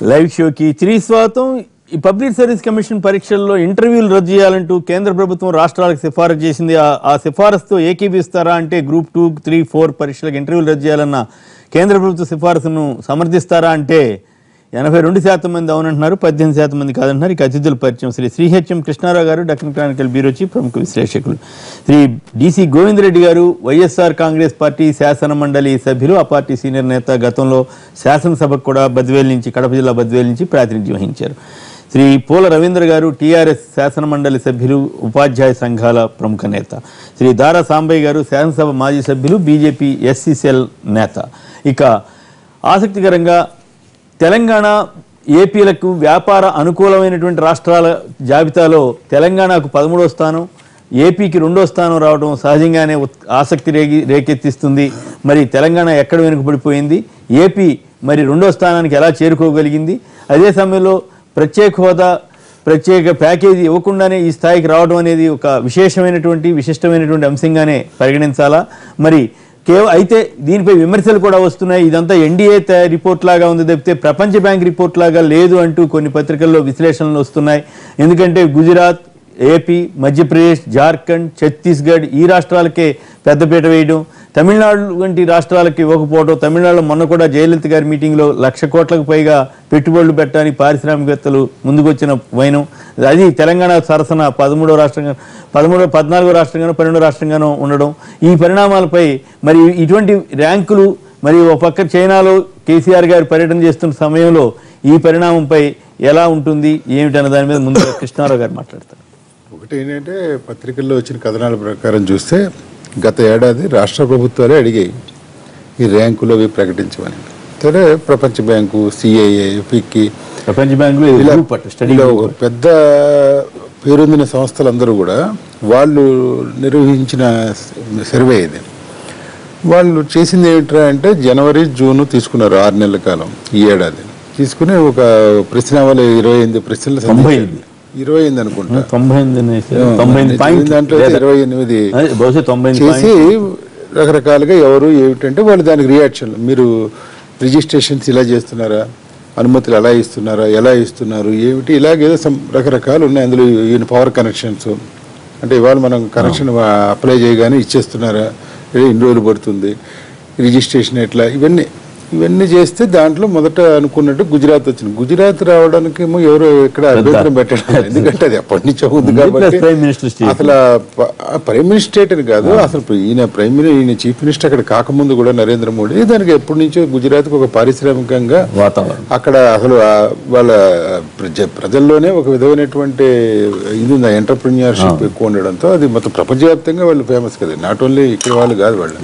Live షోకి తిరిగి స్వాగతం. ఈ పబ్లిక్ సర్వీస్ కమిషన్ పరీక్షల్లో ఇంటర్వ్యూలు రద్దు చేయాలంటూ కేంద్ర ప్రభుత్వం రాష్ట్రాలకు సిఫారసు చేసింది. ఆ సిఫారసుతో ఏకీభవిస్తారా అంటే గ్రూప్ 2, 3, 4 పరీక్షలకు ఇంటర్వ్యూలు రద్దు చేయాలన్న కేంద్ర ప్రభుత్వ సిఫారసును సమర్థిస్తారా అంటే 82% మంది అవునంటున్నారు, 18% మంది కాదంటున్నారు. ఇక అతిథుల పరిచయం శ్రీ శ్రీహెచ్ఎం కృష్ణారావు గారు, డక్కన్ క్రానికల్ బ్యూరో చీఫ్, ప్రముఖ విశ్లేషకులు శ్రీ డిసి గోవిందరెడ్డి గారు, వైఎస్ఆర్ కాంగ్రెస్ పార్టీ శాసన మండలి సభ్యులు, ఆ పార్టీ సీనియర్ నేత, గతంలో శాసనసభకు కూడా బద్వేల్ నుంచి, కడప జిల్లా బద్వేల్ నుంచి ప్రాతినిధ్యం వహించారు. శ్రీ పూల రవీంద్ర గారు, టీఆర్ఎస్ శాసన మండలి సభ్యులు, ఉపాధ్యాయ సంఘాల ప్రముఖ నేత. శ్రీ దారా సాంబయ్య గారు, శాసనసభ మాజీ సభ్యులు, బీజేపీ ఎస్సీసీఎల్ నేత. ఇక ఆసక్తికరంగా తెలంగాణ, ఏపీలకు వ్యాపార అనుకూలమైనటువంటి రాష్ట్రాల జాబితాలో తెలంగాణకు 13వ స్థానం, ఏపీకి 2వ స్థానం రావడం సహజంగానే ఆసక్తి రేకెత్తిస్తుంది. మరి తెలంగాణ ఎక్కడ వెనుకబడిపోయింది, ఏపీ మరి 2వ స్థానానికి ఎలా చేరుకోగలిగింది, అదే సమయంలో ప్రత్యేక హోదా, ప్రత్యేక ప్యాకేజీ ఇవ్వకుండానే ఈ స్థాయికి రావడం అనేది ఒక విశిష్టమైనటువంటి అంశంగానే పరిగణించాలా? మరి అయితే దీనిపై విమర్శలు కూడా వస్తున్నాయి. ఇదంతా ఎన్డీఏ రిపోర్ట్ లాగా ఉంది తప్పితే ప్రపంచ బ్యాంక్ రిపోర్ట్ లాగా లేదు అంటూ కొన్ని పత్రికల్లో విశ్లేషణలు వస్తున్నాయి. ఎందుకంటే గుజరాత్, ఏపీ, మధ్యప్రదేశ్, జార్ఖండ్, ఛత్తీస్గఢ్ ఈ రాష్ట్రాలకే పెద్దపీట వేయడం, తమిళనాడు వంటి రాష్ట్రాలకి ఇవ్వకపోవడం. తమిళనాడులో మొన్న కూడా జయలలిత గారి మీటింగ్లో 1,00,000 కోట్లకు పైగా పెట్టుబడులు పెట్టడానికి పారిశ్రామికవేత్తలు ముందుకొచ్చిన వైనం. అది తెలంగాణ సరసన 14వ రాష్ట్రంగానో 12వ రాష్ట్రంగానో ఉండడం. ఈ పరిణామాలపై మరి ఇటువంటి ర్యాంకులు, మరి ఒక పక్క చైనాలో కేసీఆర్ గారు పర్యటన చేస్తున్న సమయంలో ఈ పరిణామంపై ఎలా ఉంటుంది ఏమిటన్న దాని మీద ముందుగా కృష్ణారావు గారు మాట్లాడతారు. ఒకటి ఏంటంటే, పత్రికల్లో వచ్చిన కథనాల ప్రకారం చూస్తే గత ఏడాది రాష్ట్ర ప్రభుత్వాలే అడిగాయి ఈ ర్యాంకులు అవి ప్రకటించమని. సరే, ప్రపంచ బ్యాంకు, సిఐఏ, ఫిక్కీ, ప్రపంచ బ్యాంకులో పెద్ద పేరొందిన సంస్థలందరూ కూడా వాళ్ళు నిర్వహించిన సర్వే ఇది. వాళ్ళు చేసింది ఏమిట్రా అంటే, జనవరి, జూన్ తీసుకున్నారు 6 నెలల కాలం ఈ ఏడాది. తీసుకుని ఒక ప్రశ్నావళి 28 ప్రశ్నలు, 28 అనుకుంటా, 98 దాంట్లో 28 చేసి రకరకాలుగా ఎవరు ఏమిటంటే వాళ్ళు దానికి రియాక్షన్లు, మీరు రిజిస్ట్రేషన్స్ ఇలా చేస్తున్నారా, అనుమతులు ఎలా ఇస్తున్నారు ఏమిటి, ఇలాగేదో రకరకాలు ఉన్నాయి. అందులో పవర్ కనెక్షన్స్ అంటే ఇవాళ మనం కనెక్షన్ అప్లై చేయగానే ఇచ్చేస్తున్నారా, ఎన్ని రోజులు పడుతుంది, రిజిస్ట్రేషన్ ఎట్లా, ఇవన్నీ చేస్తే దాంట్లో మొదట అనుకున్నట్టు గుజరాత్ వచ్చింది. గుజరాత్ రావడానికి ఏమో ఎవరో ఇక్కడ అభ్యంతరం పెట్టడం, ఎందుకంటే అది అప్పటి నుంచో ఉంది కాబట్టి. అసలు ప్రైమ్ మినిస్టర్ అని కాదు, అసలు ఈయన చీఫ్ మినిస్టర్ అక్కడ కాకముందు కూడా నరేంద్ర మోడీ దానికి ఎప్పటి నుంచో గుజరాత్కి ఒక పారిశ్రామికంగా అక్కడ అసలు వాళ్ళ ప్రజల్లోనే ఒక విధమైనటువంటి ఇది ఉంది, ఎంటర్ప్రెన్యూర్షిప్ ఎక్కువ ఉండడంతో అది మొత్తం ప్రపంచవ్యాప్తంగా వాళ్ళు ఫేమస్ కదా, నాట్ ఓన్లీ ఇక్కడ వాళ్ళు కాదు వాళ్ళు.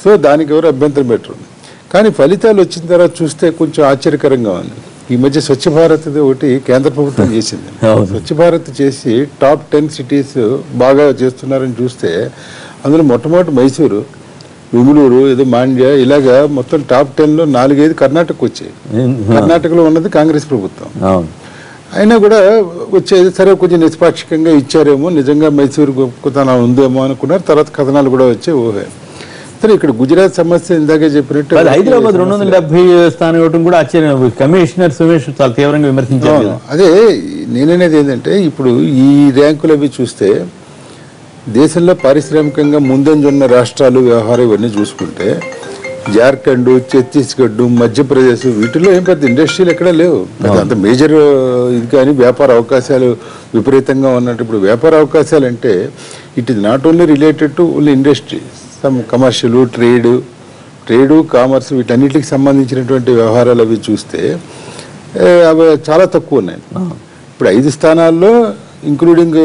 సో దానికి ఎవరు అభ్యంతరం పెట్టరు. కానీ ఫలితాలు వచ్చిన తర్వాత చూస్తే కొంచెం ఆశ్చర్యకరంగా ఉంది. ఈ మధ్య స్వచ్ఛ భారత్ ఒకటి కేంద్ర ప్రభుత్వం చేసింది. స్వచ్ఛ భారత్ చేసి టాప్ 10 సిటీస్ బాగా చేస్తున్నారని చూస్తే అందులో మొట్టమొదటి మైసూరు, బెంగళూరు, ఏదో మాండ్య, ఇలాగా మొత్తం టాప్ 10లో 4-5 కర్ణాటక వచ్చాయి. కర్ణాటకలో ఉన్నది కాంగ్రెస్ ప్రభుత్వం. అయినా కూడా వచ్చేది సరే, కొంచెం నిష్పాక్షికంగా ఇచ్చారేమో, నిజంగా మైసూరు గొప్పతనం ఉందేమో అనుకున్నారు. తర్వాత కథనాలు కూడా వచ్చాయి. ఊహే. సరే, ఇక్కడ గుజరాత్ సమస్య ఇందాకే చెప్పినట్టు హైదరాబాద్ 270 స్థానం ఇవ్వడం కూడా ఆశ్చర్యం. కమిషనర్ సుమేష్ చాలా తీవ్రంగా విమర్శించారు. అదే నేననేది ఏంటంటే, ఇప్పుడు ఈ ర్యాంకులు అవి చూస్తే దేశంలో పారిశ్రామికంగా ముందంజున్న రాష్ట్రాలు వ్యవహారం ఇవన్నీ చూసుకుంటే జార్ఖండ్, ఛత్తీస్గఢ్, మధ్యప్రదేశ్ వీటిలో ఏం పెద్ద ఇండస్ట్రీలు ఎక్కడా లేవు. అంత మేజర్ ఇది కానీ వ్యాపార అవకాశాలు విపరీతంగా ఉన్నట్టు. ఇప్పుడు వ్యాపార అవకాశాలు అంటే it is not only related to only industry, commercial, trade, commerce, వీటన్నిటికి సంబంధించినటువంటి వ్యవహారాలు అవి చూస్తే అవి చాలా తక్కువ ఉన్నాయి. ఇప్పుడు 5 స్థానాల్లో ఇంక్లూడింగ్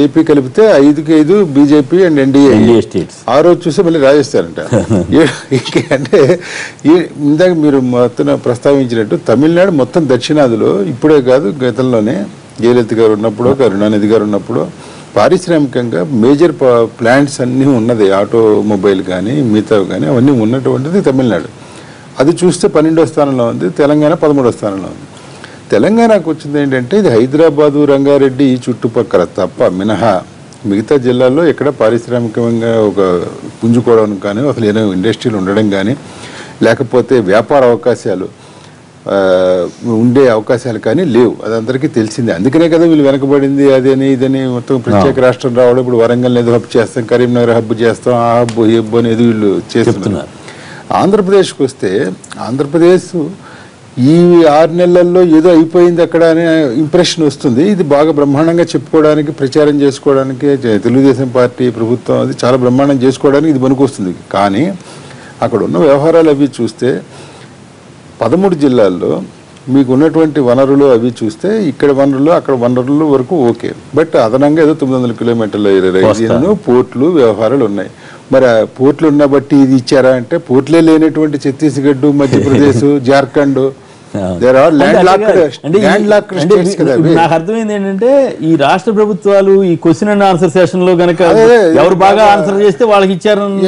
ఏపీ కలిపితే 5కి 5 బీజేపీ అండ్ ఎన్డీఏ స్టేట్స్. ఆ రోజు చూస్తే మళ్ళీ రాజస్థాన్ అంటే ఇందాక మీరు మొత్తం ప్రస్తావించినట్టు తమిళనాడు మొత్తం దక్షిణాదిలో ఇప్పుడే కాదు, గతంలోనే జయలలిత గారు ఉన్నప్పుడు, కరుణానిధి గారు ఉన్నప్పుడు పారిశ్రామికంగా మేజర్ ప్లాంట్స్ అన్నీ ఉన్నది. ఆటోమొబైల్ కానీ మిగతావి కానీ అవన్నీ ఉన్నటువంటిది తమిళనాడు. అది చూస్తే 12వ స్థానంలో ఉంది. తెలంగాణ 13వ స్థానంలో ఉంది. తెలంగాణకు వచ్చింది ఏంటంటే, ఇది హైదరాబాదు, రంగారెడ్డి ఈ చుట్టుపక్కల తప్ప మినహా మిగతా జిల్లాల్లో ఎక్కడ పారిశ్రామికంగా ఒక పుంజుకోవడం కానీ, అసలు ఏదైనా ఇండస్ట్రీలు ఉండడం కానీ, లేకపోతే వ్యాపార అవకాశాలు ఉండే అవకాశాలు కానీ లేవు. అది అందరికీ తెలిసిందే. అందుకనే కదా వీళ్ళు వెనకబడింది అదని ఇదని మొత్తం ప్రత్యేక రాష్ట్రం రావడం. ఇప్పుడు వరంగల్ ఏదో హబ్ చేస్తాం, కరీంనగర్ హబ్ చేస్తాం, ఆ హబ్ ఈ హబ్ అనేది వీళ్ళు చేస్తున్నారు. ఆంధ్రప్రదేశ్కి వస్తే ఆంధ్రప్రదేశ్ ఈ 6 నెలల్లో ఏదో అయిపోయింది అక్కడ అనే ఇంప్రెషన్ వస్తుంది. ఇది బాగా బ్రహ్మాండంగా చెప్పుకోవడానికి, ప్రచారం చేసుకోవడానికి తెలుగుదేశం పార్టీ ప్రభుత్వం అది చాలా బ్రహ్మాండం చేసుకోవడానికి ఇది పనికొస్తుంది. కానీ అక్కడ ఉన్న వ్యవహారాలు అవి చూస్తే 13 జిల్లాల్లో మీకు ఉన్నటువంటి వనరులు అవి చూస్తే ఇక్కడ వనరులు అక్కడ వనరులు వరకు ఓకే. బట్ అదనంగా ఏదో 900 కిలోమీటర్ల రైలు పోర్టులు వ్యవహారాలు ఉన్నాయి. మరి ఆ పోర్టులు ఉన్న బట్టి ఇది ఇచ్చారా అంటే పోర్టులే లేనటువంటి ఛత్తీస్గఢ్, మధ్యప్రదేశ్, జార్ఖండ్ నాకు అర్థమైంది ఏంటంటే ఈ రాష్ట్ర ప్రభుత్వాలు ఈ క్వశ్చన్ అండ్ ఆన్సర్ సెషన్ లో గనక ఎవరు బాగా ఆన్సర్ చేస్తే వాళ్ళకి ఇచ్చారని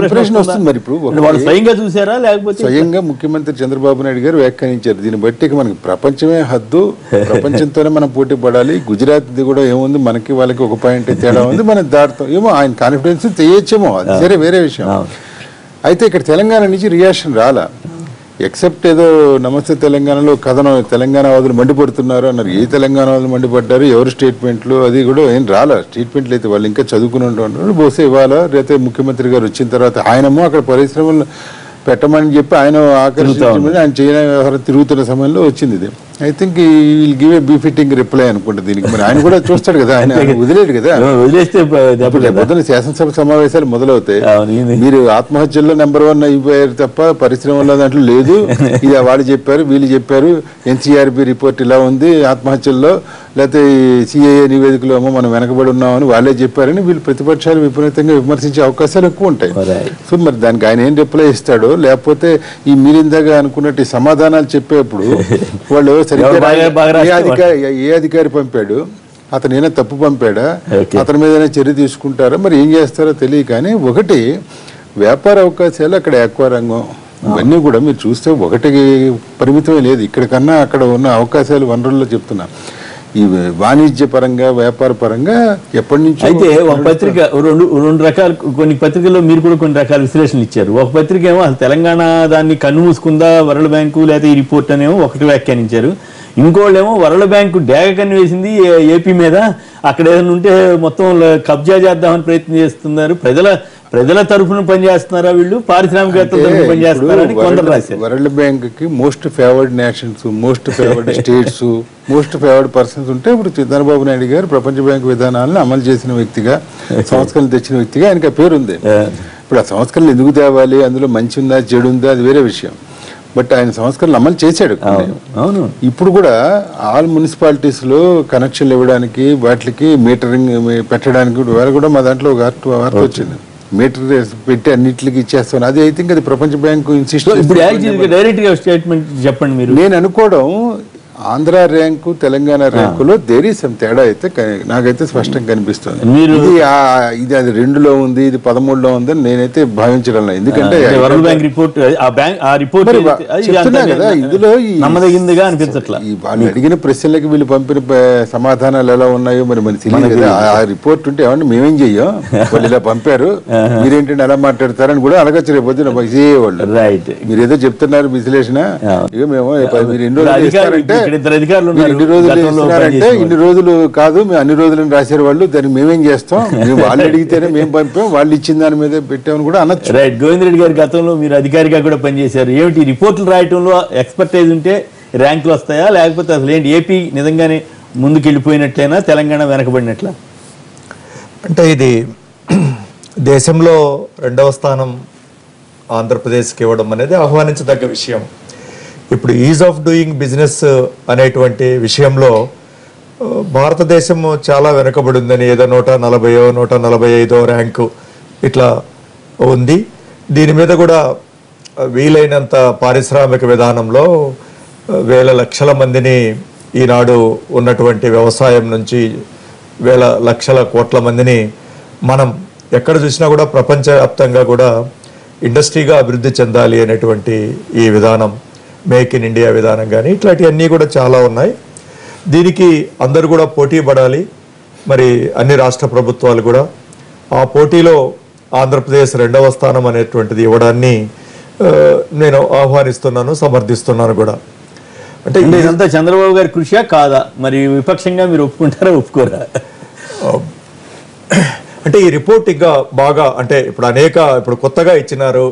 ఇంప్రెషన్ వస్తుంది. మరి ఇప్పుడు వాళ్ళు స్వయంగా చూసారా లేకపోతే స్వయంగా ముఖ్యమంత్రి చంద్రబాబు నాయుడు గారు వ్యాఖ్యానించారు. దీన్ని బట్టి మనకి ప్రపంచమే హద్దు, ప్రపంచంతోనే మనం పోటీ పడాలి. గుజరాత్ కూడా ఏముంది, మనకి వాళ్ళకి ఒక పాయింట్ తేడా ఉంది, మనం దాటుతాం ఏమో. ఆయన కాన్ఫిడెన్స్ చేయొచ్చేమో, అది సరే వేరే విషయం. అయితే ఇక్కడ తెలంగాణ నుంచి రియాక్షన్ రాలా. ఎక్సెప్ట్ ఏదో నమస్తే తెలంగాణలో కథనం తెలంగాణ వాదులు మండిపడుతున్నారు అన్నారు. ఏ తెలంగాణ వాదులు మండిపడ్డారు, ఎవరు స్టేట్మెంట్లు అది కూడా ఏం రాలా. స్టేట్మెంట్లు అయితే వాళ్ళు ఇంకా చదువుకుని ఉంటారు. బహుశా ఇవాళ రేతే ముఖ్యమంత్రి గారు వచ్చిన తర్వాత ఆయనమో అక్కడ పరిశ్రమలు పెట్టమని చెప్పి ఆయన ఆకర్షించమని ఆయన చైనా వ్యవహారం తిరుగుతున్న సమయంలో వచ్చింది ఇది. I think will give a befitting reply అనుకుంటా దీనికి. మరి ఆయన కూడా చూస్తాడు కదా, ఆయన వదిలేడు కదా. పొద్దున శాసనసభ సమావేశాలు మొదలవుతాయి. మీరు ఆత్మహత్యల్లో నెంబర్ 1 అయిపోయారు తప్ప పరిశ్రమలో దాంట్లో లేదు. ఇది వాళ్ళు చెప్పారు, వీళ్ళు చెప్పారు, ఎన్సీఆర్బీ రిపోర్ట్ ఇలా ఉంది ఆత్మహత్యల్లో, లేకపోతే సిఐఏ నివేదికలో ఏమో మనం వెనకబడి ఉన్నామని వాళ్ళే చెప్పారని వీళ్ళు ప్రతిపక్షాలు విపరీతంగా విమర్శించే అవకాశాలు ఎక్కువ ఉంటాయి. సో మరి దానికి ఆయన ఏం రిప్లై ఇస్తాడో, లేకపోతే ఈ మీరిందాగా అనుకున్నట్టు సమాధానాలు చెప్పేప్పుడు వాళ్ళు ఏ అధికారి పంపాడు, అతను తప్పు పంపాడా, అతని మీదనే చర్య తీసుకుంటారా, మరి ఏం చేస్తారో తెలియదు. కానీ ఒకటి వ్యాపార అవకాశాలు అక్కడ ఎక్కువ రంగం ఇవన్నీ కూడా మీరు చూస్తే ఒకటికి పరిమితమే లేదు. ఇక్కడ కన్నా అక్కడ ఉన్న అవకాశాలు వనరుల్లో చెప్తున్నా. ఈ వాణిజ్య పరంగా వ్యాపార పరంగా ఎప్పటి నుంచి అయితే ఒక పత్రిక రెండు రకాల కొన్ని పత్రికల్లో మీరు కూడా కొన్ని రకాల విశ్లేషణలు ఇచ్చారు. ఒక పత్రిక ఏమో తెలంగాణ దాన్ని కన్ను మూసుకుందా వరల్డ్ బ్యాంకు లేదా ఈ రిపోర్ట్ అనేమో ఒకటి వ్యాఖ్యానించారు. ఇంకోళ్ళేమో వరల్డ్ బ్యాంకు డేగ కన్ను వేసింది ఏపీ మీద, అక్కడ ఏదైనా ఉంటే మొత్తం కబ్జా చేద్దామని ప్రయత్నం చేస్తున్నారు, ప్రజల తరఫున పనిచేస్తున్నారా వీళ్ళు, పారిశ్రామికవేత్తల తరఫున పనిచేస్తున్నారని కొందరు రాశారు. వరల్డ్ బ్యాంక్ కి most favoured nations, most favoured states, most favoured persons ఉంటే ఇప్పుడు చంద్రబాబు నాయుడు గారు ప్రపంచ బ్యాంకు విధానాలను అమలు చేసిన వ్యక్తిగా, సంస్కరణలు తెచ్చిన వ్యక్తిగా ఆయనకి ఆ పేరు ఉంది. ఇప్పుడు ఆ సంస్కరణలు ఎందుకు తేవాలి, అందులో మంచి ఉందా చెడు ఉందా అది వేరే విషయం. బట్ ఆయన సంస్కరణలు అమలు చేశాడు. అవును, ఇప్పుడు కూడా ఆల్ మున్సిపాలిటీస్ లో కనెక్షన్లు ఇవ్వడానికి వాటికి మీటరింగ్ పెట్టడానికి కూడా మా దాంట్లో ఒక వార్త వచ్చింది. మీటర్ పెట్టి అన్నింటికి ఇచ్చేస్తాను. అది ఐ థింక్ అది ప్రపంచ బ్యాంకు ఇన్సిస్ట్. స్టేట్మెంట్ చెప్పండి మీరు. నేను అనుకోవడం ఆంధ్ర ర్యాంకు తెలంగాణ ర్యాంకులో దేర్ ఈస్ సమ్ తేడా అయితే నాకైతే స్పష్టంగా కనిపిస్తుంది. ఇది అది 2లో ఉంది, ఇది 13లో ఉంది అని నేనైతే భావించడం. ఎందుకంటే చెప్తున్నా కదా ఇందులో వాళ్ళు అడిగిన ప్రశ్నలకి వీళ్ళు పంపిన సమాధానాలు ఎలా ఉన్నాయో మరి మనకి తెలియదు కదా. ఆ రిపోర్ట్ ఉంటే ఏమంటే మేమేం చెయ్యం, వాళ్ళు ఇలా పంపారు మీరేంటంటే ఎలా మాట్లాడతారని కూడా అడగచ్చు రేపు పొద్దున వాళ్ళు. రైట్, మీరు ఏదో చెప్తున్నారు విశ్లేషణ, ఇక మేము మీరు ఎన్ని రోజులు ఇస్తారంటే ఇన్ని రోజులు కాదు మేము అన్ని రోజులని రాశారు వాళ్ళు, దాన్ని మేమేం చేస్తాం, మేము వాళ్ళు అడిగితేనే మేము పంపాం, వాళ్ళు ఇచ్చిన దాని మీద పెట్టామని కూడా అనొచ్చు. రైట్, గోవింద్ రెడ్డి గారి గతంలో మీరు అధికారిగా కూడా పనిచేశారు. ఏమిటి రిపోర్టులు రాయటంలో ఎక్స్పర్టైజ్ ఉంటే ర్యాంకులు వస్తాయా, లేకపోతే అసలు ఏంటి ఏపీ నిజంగానే ముందుకు వెళ్ళిపోయినట్లయినా తెలంగాణ వెనకబడినట్లా? అంటే ఇది దేశంలో 2వ స్థానం ఆంధ్రప్రదేశ్కి ఇవ్వడం అనేది ఆహ్వానించదగ్గ విషయం. ఇప్పుడు ఈజ్ ఆఫ్ డూయింగ్ బిజినెస్ అనేటువంటి విషయంలో భారతదేశం చాలా వెనుకబడి ఉందని, ఏదో 140 145 ర్యాంకు ఇట్లా ఉంది. దీని మీద కూడా వీలైనంత పారిశ్రామిక విధానంలో వేల లక్షల మందిని ఈనాడు ఉన్నటువంటి వ్యవసాయం నుంచి వేల లక్షల కోట్ల మందిని మనం ఎక్కడ చూసినా కూడా ప్రపంచవ్యాప్తంగా కూడా ఇండస్ట్రీగా అభివృద్ధి చెందాలి అనేటువంటి ఈ విధానం, మేక్ ఇన్ ఇండియా విధానం కానీ ఇట్లాంటివన్నీ కూడా చాలా ఉన్నాయి. దీనికి అందరూ కూడా పోటీ పడాలి. మరి అన్ని రాష్ట్ర ప్రభుత్వాలు కూడా ఆ పోటీలో ఆంధ్రప్రదేశ్ 2వ స్థానం అనేటువంటిది ఇవ్వడాన్ని నేను ఆహ్వానిస్తున్నాను, సమర్థిస్తున్నాను కూడా. అంటే ఇదంతా చంద్రబాబు గారి కృషియా కాదా? మరి విపక్షంగా మీరు ఒప్పుకుంటారా ఒప్పుకోరా? అంటే ఈ రిపోర్ట్ ఇంకా బాగా అంటే ఇప్పుడు కొత్తగా ఇచ్చినారు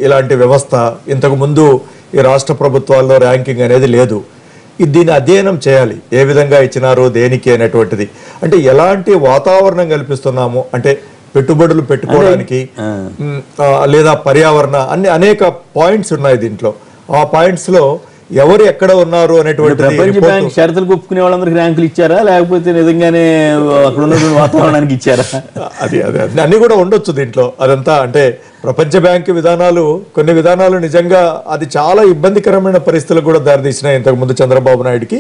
ఇలాంటి వ్యవస్థ. ఇంతకు ముందు ఈ రాష్ట్ర ప్రభుత్వాల్లో ర్యాంకింగ్ అనేది లేదు. దీన్ని అధ్యయనం చేయాలి, ఏ విధంగా ఇచ్చినారు, దేనికి అనేటువంటిది. అంటే ఎలాంటి వాతావరణం కల్పిస్తున్నాము, అంటే పెట్టుబడులు పెట్టుకోవడానికి లేదా పర్యావరణ అనేక పాయింట్స్ ఉన్నాయి దీంట్లో. ఆ పాయింట్స్ లో ఎవరు ఎక్కడ ఉన్నారు అనేటువంటి ప్రపంచ బ్యాంక్ షరతులు ఒప్పుకునే వాళ్ళందరికి ర్యాంకులు ఇచ్చారా, లేకపోతే నిజంగానే అక్కడ ఉన్నటువంటి వాతావరణానికి ఇచ్చారా? అది అన్ని కూడా ఉండొచ్చు దీంట్లో. అదంతా అంటే ప్రపంచ బ్యాంక్ కొన్ని విధానాలు నిజంగా అది చాలా ఇబ్బందికరమైన పరిస్థితులకు కూడా దారితీసినాయి ఇంతకు ముందు చంద్రబాబు నాయుడుకి.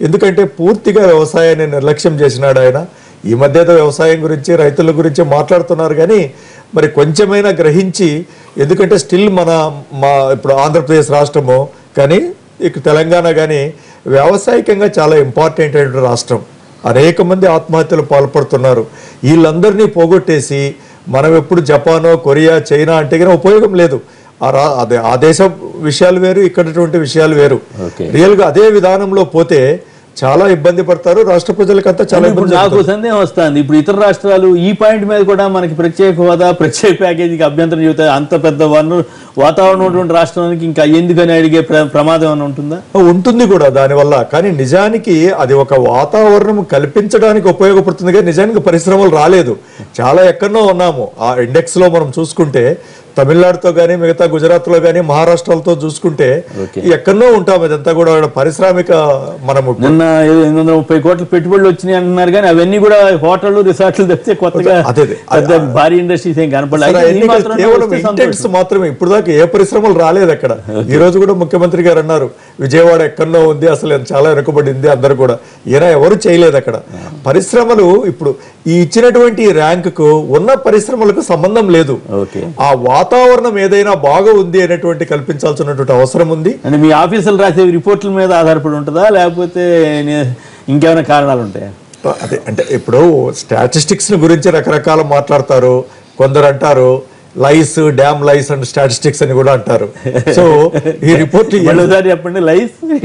ఎందుకంటే పూర్తిగా వ్యవసాయాన్ని నిర్లక్ష్యం చేసినాడు ఆయన. ఈ మధ్యతో వ్యవసాయం గురించి రైతుల గురించి మాట్లాడుతున్నారు, కానీ మరి కొంచెమైనా గ్రహించి, ఎందుకంటే స్టిల్ ఇప్పుడు ఆంధ్రప్రదేశ్ రాష్ట్రము కానీ ఇక తెలంగాణ కానీ వ్యావసాయికంగా చాలా ఇంపార్టెంట్ అయిన రాష్ట్రం. అనేక మంది ఆత్మహత్యలు పాల్పడుతున్నారు. వీళ్ళందరినీ పోగొట్టేసి మనం ఎప్పుడు జపానో కొరియా చైనా అంటే కానీ ఉపయోగం లేదు. ఆ దేశ విషయాలు వేరు, ఇక్కడటువంటి విషయాలు వేరు. రియల్గా అదే విధానంలో పోతే చాలా ఇబ్బంది పడతారు రాష్ట్ర ప్రజలకంతా. చాలా ఇబ్బంది. నాకు సందేహం వస్తుంది, ఇప్పుడు ఇతర రాష్ట్రాలు ఈ పాయింట్ మీద కూడా మనకి ప్రత్యేక హోదా, ప్రత్యేక ప్యాకేజీకి అభ్యంతరం చెబుతాయి. అంత పెద్ద వాతావరణం ఉన్నటువంటి రాష్ట్రానికి ఇంకా ఎందుకని అడిగే ప్రమాదం ఏమైనా ఉంటుందా? ఉంటుంది కూడా దానివల్ల. కానీ నిజానికి అది ఒక వాతావరణం కల్పించడానికి ఉపయోగపడుతుంది, కానీ నిజానికి పరిశ్రమలు రాలేదు. చాలా ఎక్కడో ఉన్నాము. ఆ ఇండెక్స్ లో మనం చూసుకుంటే తమిళనాడుతో కానీ మిగతా గుజరాత్లో కానీ మహారాష్ట్రలతో చూసుకుంటే ఎక్కడో ఉంటాం. ఇదంతా కూడా పారిశ్రామిక మనము నిన్న 830 కోట్ల పెట్టుబడులు వచ్చినాయి అంటున్నారు, కానీ అవన్నీ కూడా హోటల్ రిసార్ట్లు తెస్తే కొత్తగా భారీ ఇండస్ట్రీస్ ఏం కనపడలేదు. మాత్రమే ఇప్పుడు దాకా ఏ పరిశ్రమలు రాలేదు అక్కడ. ఈ రోజు కూడా ముఖ్యమంత్రి గారు అన్నారు విజయవాడ ఎక్కడో ఉంది, అసలు చాలా వెనుకబడింది అందరు కూడా. ఈయన ఎవరు చేయలేదు అక్కడ. పరిశ్రమలు ఇప్పుడు ఈ ఇచ్చినటువంటి ర్యాంకుకు ఉన్న పరిశ్రమలకు సంబంధం లేదు. ఆ వాతావరణం ఏదైనా బాగా ఉంది అనేటువంటి కల్పించాల్సినటువంటి అవసరం ఉంది. అంటే మీ ఆఫీసులు రాసే రిపోర్ట్ల మీద ఆధారపడి ఉంటుందా, లేకపోతే ఇంకేమైనా కారణాలు ఉంటాయా? అదే అంటే ఇప్పుడు స్టాటిస్టిక్స్ గురించి రకరకాల మాట్లాడతారు. కొందరు అంటారు లైస్, డ్యామ్ లైస్ అండ్ స్టాటిస్టిక్స్ అని కూడా అంటారు. సో ఈ రిపోర్ట్ చెప్పండి.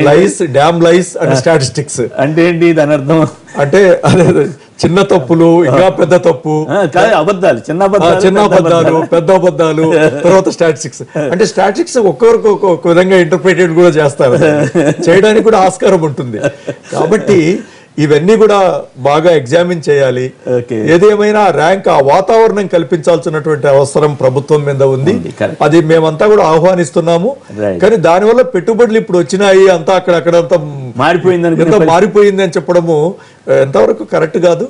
లైస్, డ్యామ్ లైస్ అండ్ స్టాటిస్టిక్స్ అంటే ఏంటి దాని అర్థం? అంటే అదే చిన్న తప్పులు, ఇంకా పెద్ద తప్పు, అబద్ధాలు, చిన్న అబద్ధాలు, పెద్ద అబద్ధాలు, తర్వాత స్టాటిస్టిక్స్. అంటే స్టాటిస్టిక్స్ ఒక్కొక్కరికి ఒక్కొక్క విధంగా ఇంటర్ప్రిటేట్ కూడా చేస్తారు, చేయడానికి కూడా ఆస్కారం ఉంటుంది. కాబట్టి ఇవన్నీ కూడా బాగా ఎగ్జామిన్ చేయాలి. ఏదేమైనా ర్యాంక్ ఆ వాతావరణం కల్పించాల్సినటువంటి అవసరం ప్రభుత్వం మీద ఉంది. అది మేమంతా కూడా ఆహ్వానిస్తున్నాము. కానీ దానివల్ల పెట్టుబడులు ఇప్పుడు వచ్చినాయి అంతా అక్కడంతా మారిపోయింది అని చెప్పడము ఎంతవరకు కరెక్ట్ కాదు.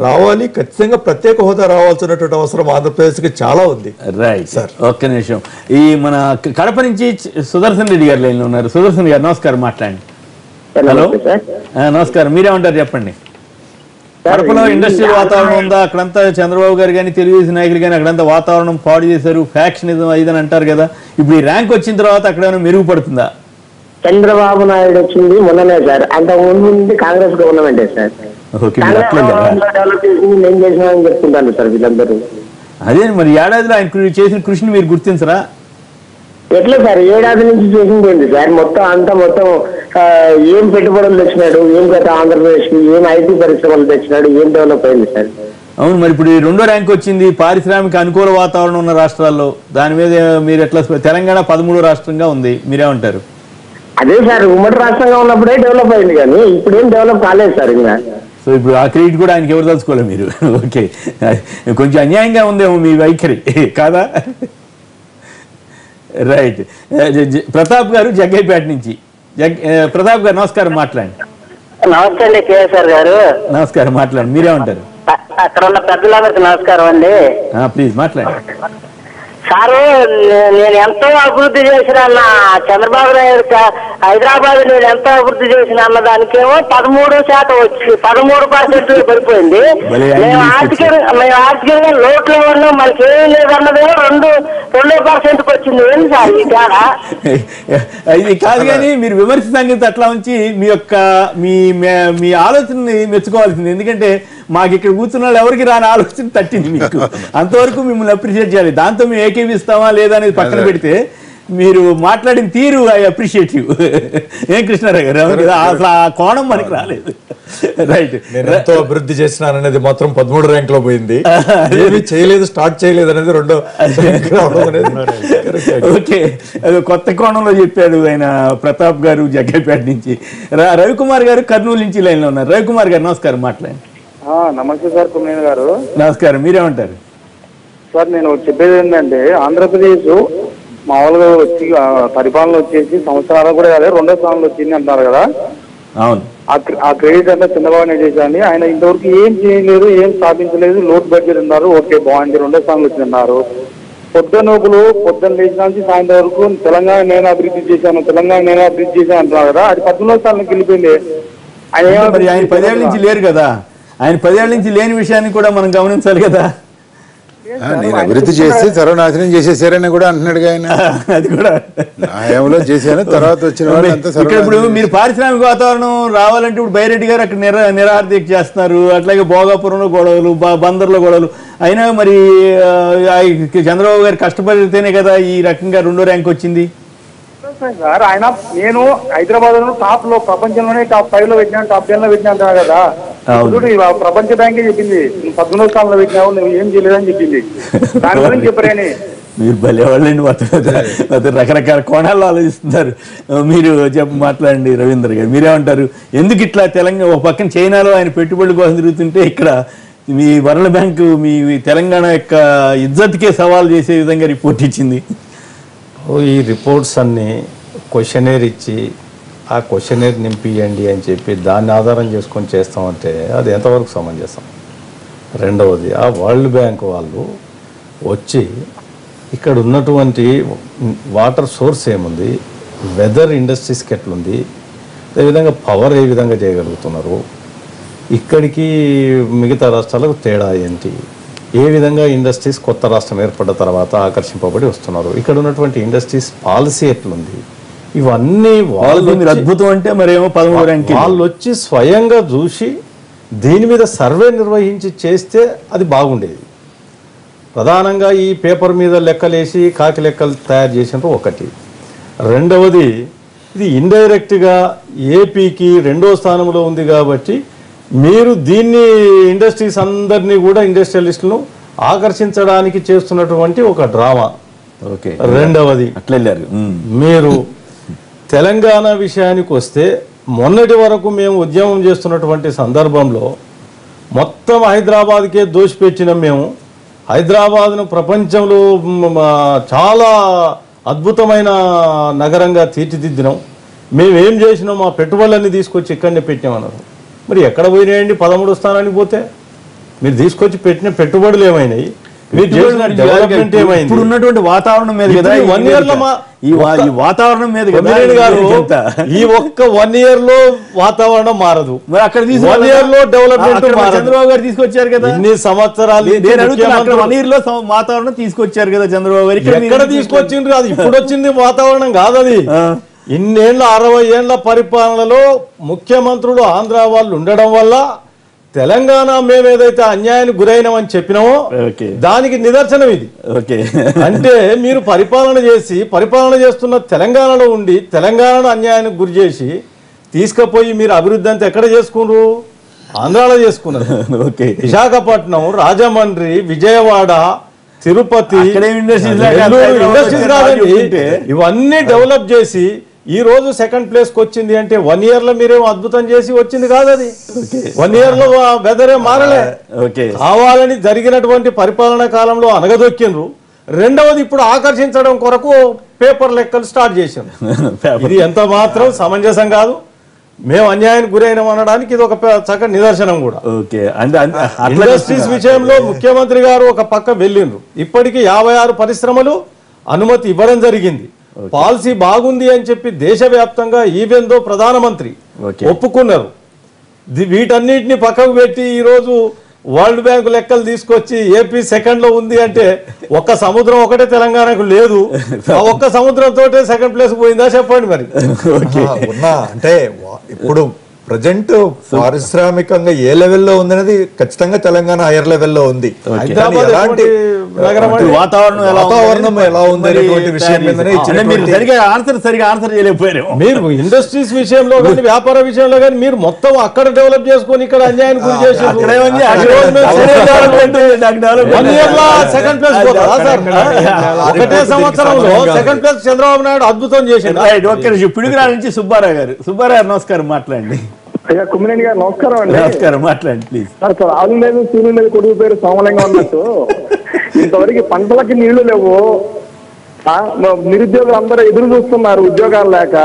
రావాలి, ఖచ్చితంగా ప్రత్యేక హోదా రావాల్సినటువంటి అవసరం ఆంధ్రప్రదేశ్కి చాలా ఉంది. రైట్ సార్, ఒక్క నిమిషం. ఈ మన కడప నుంచి సుదర్శన్ రెడ్డి గారు లైన్లో ఉన్నారు. సుదర్శన్ గారు నమస్కారం, మాట్లాడండి. హలో, నమస్కారం. మీరేమంటారు చెప్పండి. కడపలో ఇండస్ట్రియల్ వాతావరణం ఉందా? అక్కడంతా చంద్రబాబు గారు కానీ తెలుగుదేశం నాయకులు కానీ అక్కడంతా వాతావరణం పాడు చేశారు, ఫ్యాక్షనిజం ఇదని అంటారు కదా. ఇప్పుడు ఈ ర్యాంక్ వచ్చిన తర్వాత అక్కడ ఏమైనా మెరుగుపడుతుందా? చంద్రబాబు నాయుడు వచ్చింది మొన్ననే సార్, అంత ముందు కాంగ్రెస్ గవర్నమెంటే సార్. డెవలప్ చేసింది నేను చేసినా చెప్తుంటాను సార్ వీళ్ళందరూ. అదే మరి ఏడాదిలో ఆయన చేసిన కృషిని మీరు గుర్తించరా? ఎట్లా సార్ ఏడాది నుంచి చేసింది ఏంటి సార్? మొత్తం ఏం పెట్టుబడులు తెచ్చినాడు, ఏం గత ఆంధ్రప్రదేశ్ కి ఏం ఐటీ పరిశ్రమలు తెచ్చినాడు, ఏం డెవలప్ అయింది సార్? అవును, మరి ఇప్పుడు 2వ ర్యాంక్ వచ్చింది పారిశ్రామిక అనుకూల వాతావరణం ఉన్న రాష్ట్రాల్లో. దాని మీద మీరు ఎట్లా? తెలంగాణ 13వ రాష్ట్రంగా ఉంది, మీరేమంటారు? అదే సార్, ఉమ్మడి రాష్ట్రంగా ఉన్నప్పుడే డెవలప్ అయింది, కానీ ఇప్పుడు ఏం డెవలప్ కాలేదు సార్ ఇంకా. సో ఇప్పుడు ఆ క్రెడిట్ కూడా ఆయనకి ఎవరు తెలుసుకోలేదు మీరు. ఓకే, కొంచెం అన్యాయంగా ఉందేమో మీ వైఖరి కాదా? రైట్. ప్రతాప్ గారు జగ్గైపేట నుంచి. ప్రతాప్ గారు నమస్కారం, మాట్లాడండి. నమస్తే అండి కేఎస్ఆర్ గారు. నమస్కారం, మాట్లాడండి. మీరేమంటారు? అక్కడ ఉన్న పెద్దలందరికీ నమస్కారం అండి. ప్లీజ్ మాట్లాడండి. సారు, నేను ఎంతో అభివృద్ధి చేసిన అన్న చంద్రబాబు నాయుడు హైదరాబాద్ నేను ఎంతో అభివృద్ధి చేసిన అన్న దానికేమో 13% వచ్చి 13% పడిపోయింది. మేము ఆర్థికంగా లోట్లో ఉన్నాం, మనకి ఏం లేదన్నదేమో 2% వచ్చింది. ఏంటి సార్ ఈ తేడా? ఇది కాదు, కానీ మీరు విమర్శ సంగతి అట్లా ఉంచి మీ ఆలోచనని మెచ్చుకోవాల్సింది. ఎందుకంటే మాకు ఇక్కడ కూర్చున్న వాళ్ళు ఎవరికి రాని ఆలోచన తట్టింది మీకు. అంతవరకు మిమ్మల్ని అప్రిషియేట్ చేయాలి. దాంతో మేము ఏకీవిస్తామా లేదా అనేది పక్కన పెడితే మీరు మాట్లాడిన తీరు ఐ అప్రిషియేట్ యూ. ఏం కృష్ణారావు గారు, అసలు ఆ కోణం మనకి రాలేదు. రైట్, నేను ఎంతో అభివృద్ధి చేసినాననేది మాత్రం 13 ర్యాంక్ లో పోయింది. ఏమీ చేయలేదు, స్టార్ట్ చేయలేదు అనేది 2వ ర్యాంక్ రావడం అనేది. ఓకే, కొత్త కోణంలో చెప్పాడు ఆయన ప్రతాప్ గారు జగ్గైపేట నుంచి. రవికుమార్ గారు కర్నూలు నుంచి లైన్ లో ఉన్నారు. రవికుమార్ గారు నమస్కారం, మాట్లాడండి. నమస్తే సార్, కుమ్మేన్ గారు. నమస్కారం, మీరేమంటారు సార్? నేను చెప్పేది ఏంటంటే ఆంధ్రప్రదేశ్ మామూలుగా వచ్చి పరిపాలన వచ్చేసి సంవత్సరాలు కూడా కాదు 2వ స్థానంలో వచ్చింది అంటారు కదా. అవును, ఆ క్రెడిట్ అంతా చంద్రబాబు నాయుడు చేశాను. ఆయన ఇంతవరకు ఏం చేయలేదు, ఏం స్థాపించలేదు. లోట్ బడ్జెట్ ఉన్నారు, ఓకే బాగుంది, 2వ స్థానంలో వచ్చిందన్నారు. పొద్దున్న లేచిన నుంచి సాయంత్రం వరకు తెలంగాణ నేను అభివృద్ధి చేశాను, తెలంగాణ నేను అభివృద్ధి చేశాను అంటున్నారు కదా. అది 13వ స్థానానికి వెళ్ళిపోయింది. ఆయన 10 ఏళ్ల నుంచి లేరు కదా. ఆయన 10 ఏళ్ల నుంచి లేని విషయాన్ని కూడా మనం గమనించాలి కదా. నేను అభివృద్ధి చేస్తే సర్వనాశనం చేసేసారని కూడా అంటున్నాడు ఆయన. అది కూడా హయాంలో చేశాను, తర్వాత వచ్చిన వాళ్ళు అంతా ఇప్పుడు మీరు పారిశ్రామిక వాతావరణం రావాలంటే ఇప్పుడు బైరెడ్డి గారు అక్కడ నిరాహారదీక్ష చేస్తున్నారు. అట్లాగే భోగాపురంలో గొడవలు, బందర్లో గొడవలు. అయినా మరి చంద్రబాబు గారు కష్టపడితేనే కదా ఈ రకంగా 2వ ర్యాంక్ వచ్చింది. సార్ ఆయన నేను హైదరాబాద్ లో టాప్ లో ప్రపంచంలోనే టాప్ 5 లో పెట్టినా, టాప్ 10 లో పెట్టినా అంటారు కదా. ప్రపంచ బ్యాంకే చెప్పింది 13వ స్థానంలో పెట్టినావు, నువ్వు ఏం చేయలేదని చెప్పింది. దాని గురించి చెప్పారని. మీరు భలేవాళ్ళండి, మొత్తం రకరకాల కోణాల్లో ఆలోచిస్తున్నారు. మీరు మాట్లాడండి రవీంద్ర గారు, మీరేమంటారు? ఎందుకు ఇట్లా తెలంగాణ ఒక పక్కన చైనాలో ఆయన పెట్టుబడుల కోసం తిరుగుతుంటే ఇక్కడ మీ వరల్డ్ బ్యాంకు మీ తెలంగాణ యొక్క ఇజ్జత్కే సవాల్ చేసే విధంగా రిపోర్ట్ ఇచ్చింది. ఈ రిపోర్ట్స్ అన్నీ క్వశ్చనేర్ ఇచ్చి ఆ క్వశ్చనేర్ నింపియండి అని చెప్పి దాన్ని ఆధారం చేసుకొని చేస్తామంటే అది ఎంతవరకు సమంజసం? రెండవది, ఆ వరల్డ్ బ్యాంక్ వాళ్ళు వచ్చి ఇక్కడ ఉన్నటువంటి వాటర్ సోర్స్ ఏముంది, వెదర్ ఇండస్ట్రీస్కి ఎట్లుంది, అదేవిధంగా పవర్ ఏ విధంగా చేయగలుగుతున్నారు, ఇక్కడికి మిగతా రాష్ట్రాలకు తేడా ఏంటి, ఏ విధంగా ఇండస్ట్రీస్ కొత్త రాష్ట్రం ఏర్పడ్డ తర్వాత ఆకర్షింపబడి వస్తున్నారు, ఇక్కడ ఉన్నటువంటి ఇండస్ట్రీస్ పాలసీ ఎట్లుంది, ఇవన్నీ వాళ్ళు అద్భుతం అంటే మరేమో 13వ ర్యాంక్. వాళ్ళు వచ్చి స్వయంగా చూసి దీని మీద సర్వే నిర్వహించి చేస్తే అది బాగుండేది. ప్రధానంగా ఈ పేపర్ మీద లెక్కలేసి కాకి లెక్కలు తయారు చేసినప్పుడు ఒకటి. రెండవది, ఇది ఇండైరెక్ట్గా ఏపీకి 2వ స్థానంలో ఉంది కాబట్టి మీరు దీన్ని ఇండస్ట్రీస్ అందరినీ కూడా ఇండస్ట్రియలిస్టులను ఆకర్షించడానికి చేస్తున్నటువంటి ఒక డ్రామా. ఓకే, రెండవది అట్లా వెళ్ళారు. మీరు తెలంగాణ విషయానికి వస్తే మొన్నటి వరకు మేము ఉద్యమం చేస్తున్నటువంటి సందర్భంలో మొత్తం హైదరాబాద్కే దోషిపెట్టినాం. మేము హైదరాబాద్ను ప్రపంచంలో చాలా అద్భుతమైన నగరంగా తీర్చిదిద్దినాం. మేమేం చేసినాం, మా పెట్టుబడులన్నీ తీసుకొచ్చి ఇక్కడనే పెట్టినామన్నారు. మరి ఎక్కడ పోయినాయండి? 13వ స్థానానికి పోతే మీరు తీసుకొచ్చి పెట్టిన పెట్టుబడులు ఏమైనాయి, మీరు చేసిన డెవలప్మెంట్ ఏమైంది? ఇప్పుడు ఉన్నటువంటి వాతావరణం మీద కదా, 1 year లో ఈ వాతావరణం మీద కదా గారు ఈ ఒక్క 1 year లో వాతావరణం మారదు. మరి అక్కడ 1 year లో డెవలప్మెంట్ చంద్రబాబు గారు తీసుకొచ్చారు కదా. ఇన్ని సంవత్సరాలు 1 year లో వాతావరణం తీసుకొచ్చారు కదా చంద్రబాబు గారు. ఎక్కడ తీసుకొచ్చిండ్రు? అది ఇప్పుడు వచ్చింది వాతావరణం కాదు అది. ఇన్నేళ్ల 60 ఏళ్ల పరిపాలనలో ముఖ్యమంత్రులు ఆంధ్ర వాళ్ళు ఉండడం వల్ల తెలంగాణ మేమేదైతే అన్యాయానికి గురైనామని చెప్పినామో దానికి నిదర్శనం ఇది. అంటే మీరు పరిపాలన చేస్తున్న తెలంగాణలో ఉండి తెలంగాణను అన్యాయానికి గురి చేసి తీసుకుపోయి మీరు అభివృద్ధి అంతా ఎక్కడ చేసుకున్నారు? ఆంధ్రాలో చేసుకున్నారు. విశాఖపట్నం, రాజమండ్రి, విజయవాడ, తిరుపతి ఇండస్ట్రీస్ కాదండి, ఇవన్నీ డెవలప్ చేసి ఈ రోజు 2nd ప్లేస్కి వచ్చింది అంటే 1 year లో మీరేమో అద్భుతం చేసి వచ్చింది కాదు అది. 1 year లో వెదరే మారలే. కావాలని జరిగినటువంటి పరిపాలనా కాలంలో అనగదొక్కిండ్రు. రెండవది, ఇప్పుడు ఆకర్షించడం కొరకు పేపర్ లెక్కలు స్టార్ట్ చేశారు. ఇది ఎంత మాత్రం సమంజసం కాదు. మేము అన్యాయానికి గురైనాం అనడానికి ఇది ఒక చక్కటి నిదర్శనం కూడా. ఇండస్ట్రీస్ విషయంలో ముఖ్యమంత్రి గారు ఒక పక్క వెళ్ళిండ్రు. ఇప్పటికీ 56 పరిశ్రమలు అనుమతి ఇవ్వడం జరిగింది. పాలసీ బాగుంది అని చెప్పి దేశవ్యాప్తంగా ఈవెన్ దో ప్రధానమంత్రి ఒప్పుకున్నారు. వీటన్నిటిని పక్కకు పెట్టి ఈరోజు వరల్డ్ బ్యాంక్ లెక్కలు తీసుకొచ్చి ఏపీ 2nd లో ఉంది అంటే ఒక్క సముద్రం ఒకటే తెలంగాణకు లేదు. ఆ ఒక్క సముద్రంతో 2nd ప్లేస్ పోయిందా చెప్పండి మరి. అంటే ఇప్పుడు ప్రజెంట్ పారిశ్రామికంగా ఏ లెవెల్లో ఉందనేది ఖచ్చితంగా తెలంగాణ హైయర్ లెవెల్లో ఉంది. హైదరాబాద్ ఎలాంటి వాతావరణం ఎలా ఉంది అనేటువంటి విషయం మీదనే ఆన్సర్ చేయలేకపోయారు. మీరు ఇండస్ట్రీస్ విషయంలో కానీ వ్యాపార విషయంలో కానీ మీరు మొత్తం అక్కడ డెవలప్ చేసుకొని ఇక్కడ అన్యాయానికి గురి చేశారు. సెకండ్ ప్లేస్ పోతారా సార్? ఒకటే సంవత్సరంలో సెకండ్ ప్లేస్ చంద్రబాబు నాయుడు అద్భుతం చేశారు. పిడుగురాల నుంచి సుబ్బారావు గారు నమస్కారం, మాట్లాడండి. అయ్యా కుమ్మినేని గారు నమస్కారం అండి. నమస్కారం, మాట్లాడండి ప్లీజ్. సార్ ఆలు లేదు సూర్యుడు లేదు కొడుకు పేరు సోమలింగం అన్నట్టు ఇంతవరకు పంటలకి నీళ్లు లేవు, నిరుద్యోగులు అందరూ ఎదురు చూస్తున్నారు ఉద్యోగాలు లేక.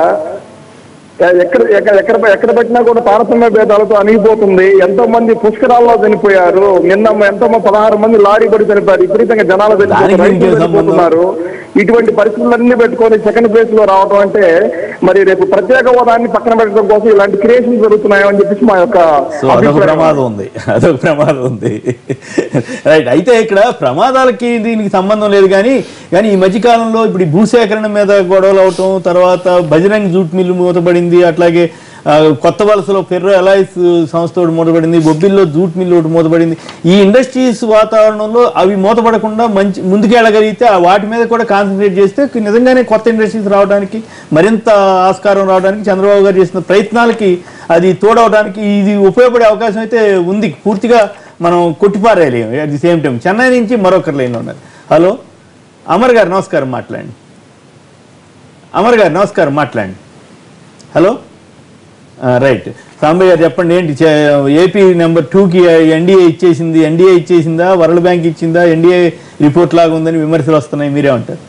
ఎక్కడ పెట్టినా కూడా తారతమ్య భేదాలతో అణిగిపోతుంది. ఎంతో మంది పుష్కరాల్లో చనిపోయారు. నిన్న ఎంతో 16 మంది లారీ పడి చనిపోయారు. విపరీతంగా జనాలు చనిపోతున్నారు. ఇటువంటి పరిస్థితులన్నీ పెట్టుకొని సెకండ్ ప్లేస్ లో రావడం అంటే మరి రేపు ప్రత్యేక హోదాన్ని పక్కన పెట్టడం కోసం ఇలాంటి క్రియేషన్ జరుగుతున్నాయని చెప్పేసి మా యొక్క ప్రమాదం ఉంది. రైట్. అయితే ఇక్కడ ప్రమాదాలకి దీనికి సంబంధం లేదు కానీ ఈ మధ్యకాలంలో ఇప్పుడు భూసేకరణ మీద గొడవలు అవటం, తర్వాత బజరంగ్ జూట్ మిల్లు మూతపడింది, అట్లాగే కొత్త వలసలో ఫెర్రో ఎలాయిస్ సంస్థ ఒకటి మూతపడింది, బొబ్బిల్లో జూట్ మిల్లు ఒకటి మూతపడింది. ఈ ఇండస్ట్రీస్ వాతావరణంలో అవి మూతపడకుండా ముందుకెళ్ళగలిగితే వాటి మీద కూడా కాన్సన్ట్రేట్ చేస్తే నిజంగానే కొత్త ఇండస్ట్రీస్ రావడానికి, మరింత ఆస్కారం రావడానికి చంద్రబాబు గారు చేసిన ప్రయత్నాలకి అది తోడవడానికి ఇది ఉపయోగపడే అవకాశం అయితే ఉంది. పూర్తిగా మనం కొట్టిపారేయాలి. At the same time Chennai నుంచి మరొకరు లైన్లో ఉన్నారు. హలో అమర్ గారు నమస్కారం, మాట్లాడండి. అమర్ గారు నమస్కారం, మాట్లాడండి. Hello right. సాంబయ్య గారు చెప్పండి, ఏంటి ఏపీ నెంబర్ 2కి ఎన్డీఏ ఇచ్చేసిందా, వరల్డ్ బ్యాంక్ ఇచ్చిందా, ఎన్డీఏ రిపోర్ట్ లాగా ఉందని విమర్శలు వస్తున్నాయి, మీరేమంటారు?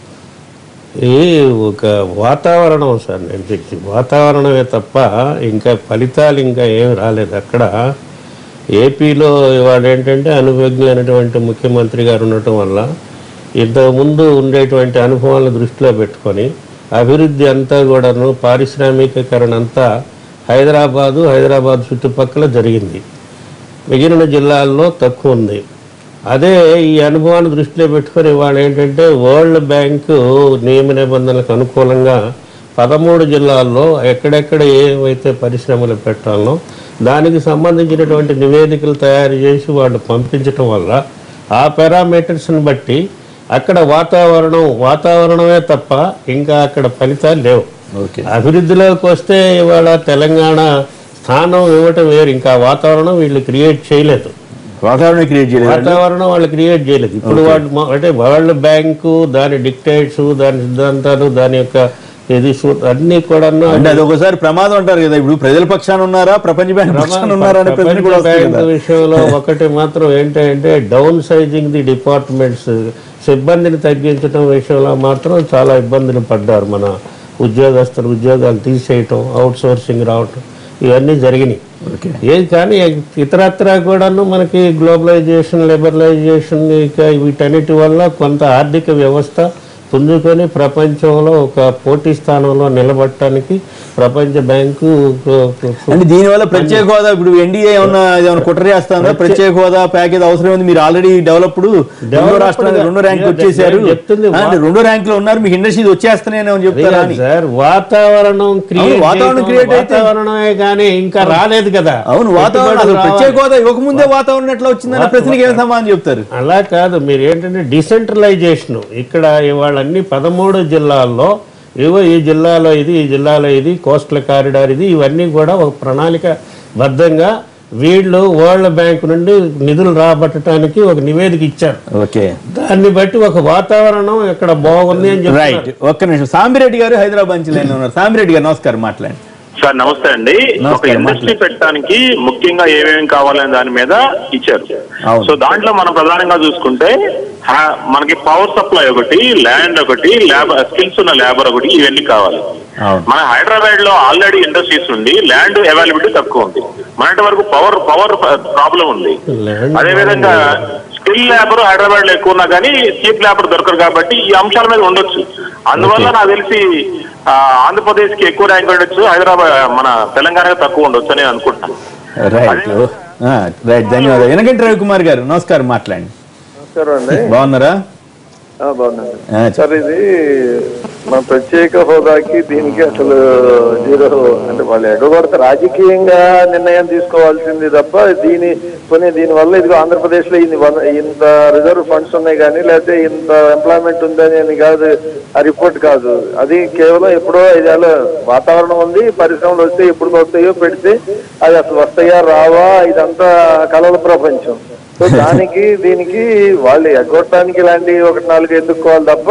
ఒక వాతావరణం సార్, నేను చెప్పింది వాతావరణమే తప్ప ఇంకా ఫలితాలు ఇంకా ఏమి రాలేదు. అక్కడ ఏపీలో ఇవాళ ఏంటంటే అనుభవజ్ఞమైనటువంటి ముఖ్యమంత్రి గారు ఉండటం వల్ల ఇంతకుముందు ఉండేటువంటి అనుభవాలను దృష్టిలో పెట్టుకొని అభివృద్ధి అంతా కూడాను పారిశ్రామికీకరణ అంతా హైదరాబాద్ చుట్టుపక్కల జరిగింది. మిగిలిన జిల్లాల్లో తక్కువ ఉంది. అదే ఈ అనుభవాన్ని దృష్టిలో పెట్టుకొని ఇవాళ ఏంటంటే వరల్డ్ బ్యాంకు నియమ నిబంధనలకు అనుకూలంగా 13 జిల్లాల్లో ఎక్కడెక్కడ ఏవైతే పరిశ్రమలు పెట్టాలనో దానికి సంబంధించినటువంటి నివేదికలు తయారు చేసి వాళ్ళు పంపించడం వల్ల ఆ పారామీటర్స్ని బట్టి అక్కడ వాతావరణమే తప్ప ఇంకా అక్కడ ఫలితాలు లేవు. అభివృద్ధిలోకి వస్తే ఇవాళ తెలంగాణ స్థానం ఇవ్వటం వేరు, ఇంకా వాతావరణం వీళ్ళు క్రియేట్ చేయలేదు. వాతావరణం వాళ్ళు క్రియేట్ చేయలేదు. ఇప్పుడు వాళ్ళు అంటే వరల్డ్ బ్యాంకు దాని డిక్టేట్స్, దాని సిద్ధాంతాలు, దాని యొక్క అన్ని కూడా ఒకసారి ప్రమాదం అంటారు కదా. ఇప్పుడు ప్రజల పక్షాన ఉన్నారా, ప్రపంచ బ్యాంక్ విషయంలో ఒకటి మాత్రం ఏంటంటే డౌన్ సైజింగ్ ది డిపార్ట్మెంట్స్, సిబ్బందిని తగ్గించడం విషయంలో మాత్రం చాలా ఇబ్బందులు పడ్డారు. మన ఉద్యోగాలు తీసేయటం, అవుట్ సోర్సింగ్ రావటం, ఇవన్నీ జరిగినాయి. ఏది కానీ ఇతరత్రా కూడాను మనకి గ్లోబలైజేషన్, లిబరలైజేషన్, ఇక వీటన్నిటి వల్ల కొంత ఆర్థిక వ్యవస్థ పుంజుకొని ప్రపంచంలో ఒక పోటీ స్థానంలో నిలబడటానికి ప్రపంచ బ్యాంకు అంటే దీనివల్ల ప్రత్యేక హోదా ఇప్పుడు ఎన్డీఏ ఏమన్నా కుట్ర చేస్తుందా? ప్రత్యేక హోదా ప్యాకేజ్ అవసరం ఉంది. మీరు ఆల్రెడీ డెవలప్డ్ 2 రాష్ట్రాలు 2 ర్యాంక్ వచ్చేసారు, 2 ర్యాంకులు ఉన్నారు, మీకు ఇండస్ట్రీస్ వచ్చేస్తున్నాయని చెప్తారా? సార్ వాతావరణమే కానీ ఇంకా రాలేదు కదా. అవును, వాతావరణం ప్రత్యేక హోదా ఇవ్వకముందే వాతావరణం ఎట్లా వచ్చిందని ప్రశ్నకి ఏం సమాధానం చెప్తారు? అలా కాదు, మీరు ఏంటంటే డిసెంట్రలైజేషన్ ఇక్కడ ఇవాళ అన్ని 13 జిల్లాల్లో ఈ జిల్లాలో ఇది కోస్టల్ కారిడార్ ఇవన్నీ కూడా ఒక ప్రణాళిక బద్ధంగా వీళ్ళు వరల్డ్ బ్యాంక్ నుండి నిధులు రాబట్టడానికి ఒక నివేదిక ఇచ్చారు. దాన్ని బట్టి ఒక వాతావరణం ఇక్కడ బాగుంది అని చెప్పి. ఒక్క నిమిషం, సాంబిరెడ్డి గారు హైదరాబాద్ నుంచి లైన్లో ఉన్నారు. సాంబిరెడ్డి గారు నమస్కారం, మాట్లాడండి. సార్ నమస్తే అండి. ఒక ఇండస్ట్రీ పెట్టడానికి ముఖ్యంగా ఏమేమి కావాలనే దాని మీద ఇచ్చారు. సో దాంట్లో మనం ప్రధానంగా చూసుకుంటే మనకి పవర్ సప్లై ఒకటి, ల్యాండ్ ఒకటి, స్కిల్స్ ఉన్న లేబర్ ఒకటి, ఇవన్నీ కావాలి. మన హైదరాబాద్ లో ఆల్రెడీ ఇండస్ట్రీస్ ఉంది, ల్యాండ్ అవైలబిలిటీ తక్కువ ఉంది, మనటి వరకు పవర్ ప్రాబ్లం ఉంది. అదేవిధంగా స్కిల్ లేబర్ హైదరాబాద్ లో ఎక్కువ ఉన్నా కానీ చీప్ లేబర్ దొరకరు కాబట్టి ఈ అంశాల మీద ఉండొచ్చు. అందువల్ల నాకు తెలిసి ఆంధ్రప్రదేశ్ కి ఎక్కువ ర్యాంక్ ఉండొచ్చు, హైదరాబాద్ మన తెలంగాణకి తక్కువ ఉండొచ్చు అని అనుకుంటాను. ధన్యవాదాలు. ఎనగంటి రవికుమార్ గారు నమస్కారం, మాట్లాడండి. నమస్కారం అండి. బాగున్నారా? బాగున్నాను సార్. ఇది మన ప్రత్యేక హోదాకి దీనికి అసలు జీరో అంటే వాళ్ళు ఎగగొడత రాజకీయంగా నిర్ణయం తీసుకోవాల్సింది తప్ప దీనివల్ల ఇదిగో ఆంధ్రప్రదేశ్ లో ఇంత రిజర్వ్ ఫండ్స్ ఉన్నాయి కానీ లేకపోతే ఇంత ఎంప్లాయ్మెంట్ ఉందని అని కాదు, ఆ రిపోర్ట్ కాదు. అది కేవలం ఎప్పుడో 5 ఏళ్ళ వాతావరణం ఉంది, పరిశ్రమలు వస్తే ఎప్పుడు వస్తాయో పెడితే అది అసలు వస్తాయా రావా ఇదంతా కలల ప్రపంచం. సో దీనికి వాళ్ళు ఎగ్గొట్టడానికి ఇలాంటి 1-4 ఎన్నుకోవాలి తప్ప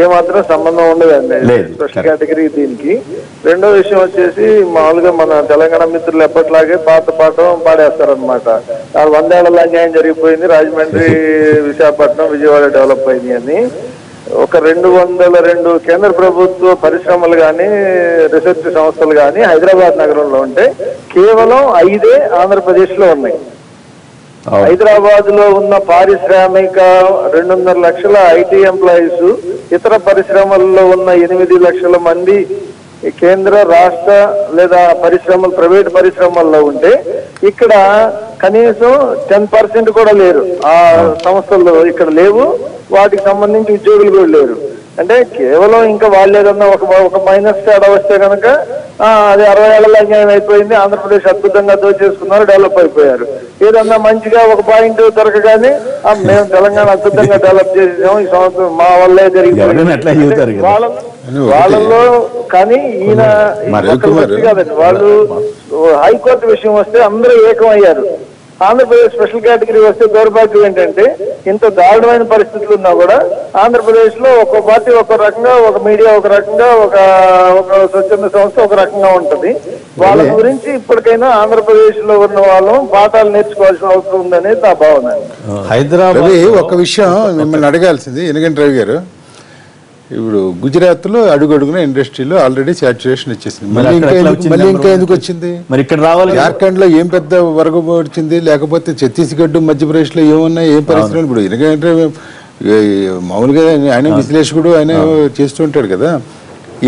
ఏమాత్రం సంబంధం ఉండదండి స్పెషల్ కేటగిరీ దీనికి. రెండో విషయం వచ్చేసి మామూలుగా మన తెలంగాణ మిత్రులు ఎప్పట్లాగే పాటం పాడేస్తారనమాట. 100 ఏళ్ల అన్యాయం జరిగిపోయింది, రాజమండ్రి విశాఖపట్నం విజయవాడ డెవలప్ అయింది అని. ఒక 202 కేంద్ర ప్రభుత్వ పరిశ్రమలు కానీ రీసెర్చ్ సంస్థలు కానీ హైదరాబాద్ నగరంలో ఉంటే కేవలం 5 ఆంధ్రప్రదేశ్ లో ఉన్నాయి. హైదరాబాద్ లో ఉన్న పారిశ్రామిక 2.5 లక్షల ఐటీ ఎంప్లాయీస్, ఇతర పరిశ్రమల్లో ఉన్న 8 లక్షల మంది కేంద్ర రాష్ట్ర లేదా పరిశ్రమలు ప్రైవేట్ పరిశ్రమల్లో ఉంటే ఇక్కడ కనీసం 10% కూడా లేరు. ఆ సంస్థల్లో ఇక్కడ లేవు, వాటికి సంబంధించి ఉద్యోగులు కూడా లేరు. అంటే కేవలం ఇంకా వాళ్ళు ఏదన్నా ఒక మైనస్ తేడా వస్తే కనుక అది 60 ఏళ్ల అన్యాయం అయిపోయింది, ఆంధ్రప్రదేశ్ అద్భుతంగా దోచేసుకున్నారు, డెవలప్ అయిపోయారు. ఏదన్నా మంచిగా ఒక పాయింట్ దొరకగానే మేము తెలంగాణ అద్భుతంగా డెవలప్ చేసాము, ఈ సంవత్సరం మా వల్లే జరిగింది వాళ్ళలో. కానీ ఈయన కాదండి, వాళ్ళు హైకోర్టు విషయం వస్తే అందరూ ఏకం అయ్యారు. ఆంధ్రప్రదేశ్ స్పెషల్ కేటగిరీ వస్తే దౌర్భాగ్యం ఏంటంటే ఇంత దారుణమైన పరిస్థితులు ఉన్నా కూడా ఆంధ్రప్రదేశ్ లో ఒక్కో పార్టీ ఒక రకంగా, ఒక మీడియా ఒక రకంగా, ఒక స్వచ్ఛంద సంస్థ ఒక రకంగా ఉంటది. వాళ్ళ గురించి ఇప్పటికైనా ఆంధ్రప్రదేశ్ లో ఉన్న వాళ్ళు పాఠాలు నేర్చుకోవాల్సిన అవసరం ఉందనేది నా భావన. హైదరాబాద్ ఒక విషయం మిమ్మల్ని అడగాల్సింది, ఎందుకంటే రవి గారు ఇప్పుడు గుజరాత్ లో అడుగడుగున ఇండస్ట్రీలో ఆల్రెడీ సాచురేషన్ వచ్చేసింది. మళ్ళీ ఇంకా ఎందుకు వచ్చింది? మరి ఇక్కడ రావాలి. జార్ఖండ్ లో ఏం పెద్ద వరగ వచ్చింది, లేకపోతే ఛత్తీస్గఢ్ మధ్యప్రదేశ్ లో ఏమున్నాయి, ఏం పరిస్థితులు? ఇప్పుడు ఎందుకంటే మామూలుగా ఆయన విశ్లేషకుడు ఆయన చేస్తుంటాడు కదా,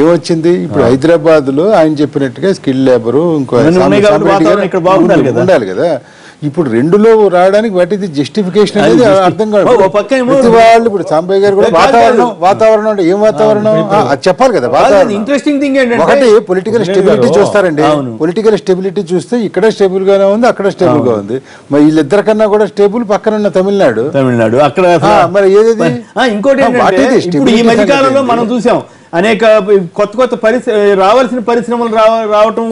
ఏమొచ్చింది? ఇప్పుడు హైదరాబాద్ లో ఆయన చెప్పినట్టుగా స్కిల్ లేబరు ఇంకో ఉండాలి కదా. ఇప్పుడు రెండులో రావడానికి వాటి జస్టిఫికేషన్ అనేది అర్థం కాదు. వాళ్ళు ఇప్పుడు సాంబయ్య గారు కూడా వాతావరణం అంటే ఏం వాతావరణం చెప్పాలి కదా. ఇంట్రెస్టింగ్ థింగ్ ఒకటి పొలిటికల్ స్టెబిలిటీ చూస్తారండి. పొలిటికల్ స్టెబిలిటీ చూస్తే ఇక్కడ స్టేబుల్ గానే ఉంది, అక్కడ స్టేబుల్ గా ఉంది. మరి వీళ్ళిద్దరికన్నా కూడా స్టేబుల్ పక్కన ఉన్న తమిళనాడు అక్కడ మరి ఏది. ఇంకోటి ఈ మధ్యకాలంలో మనం చూసాం అనేక కొత్త రావాల్సిన పరిశ్రమలు రావటం